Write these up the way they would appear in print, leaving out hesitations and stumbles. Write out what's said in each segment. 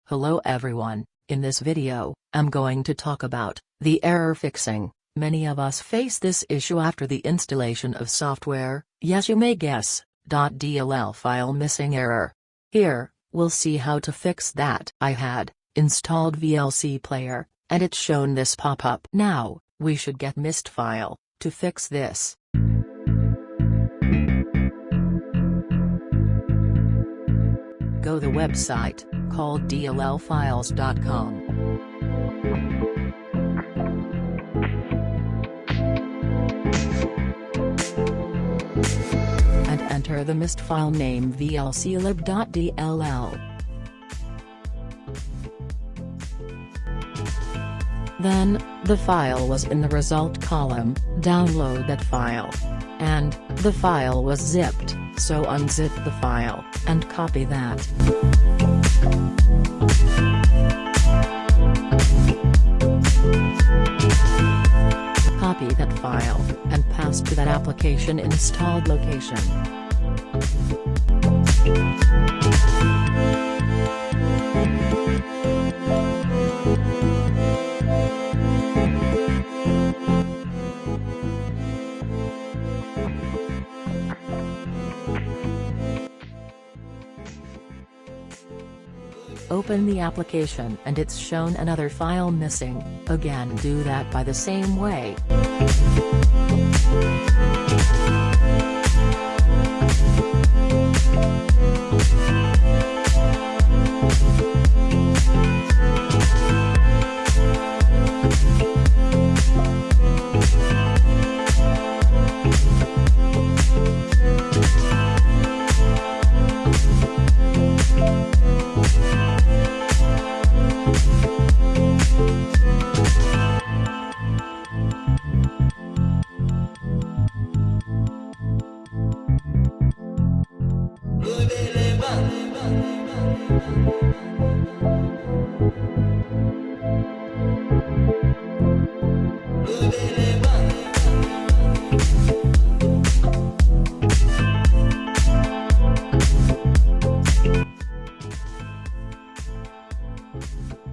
Hello everyone, in this video, I'm going to talk about the error fixing. Many of us face this issue after the installation of software. Yes, you may guess, .dll file missing error. Here, we'll see how to fix that. I had installed VLC player, and it's shown this pop-up. Now, we should get missed file to fix this. Go the website called dllfiles.com. And enter the missed file name vlclib.dll. Then, the file was in the result column. Download that file. And, the file was zipped, so unzip the file, and copy that. Copy that file, and paste to that application installed location. Open the application and it's shown another file missing. Again, do that by the same way.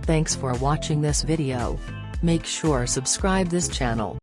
Thanks for watching this video. Make sure subscribe this channel.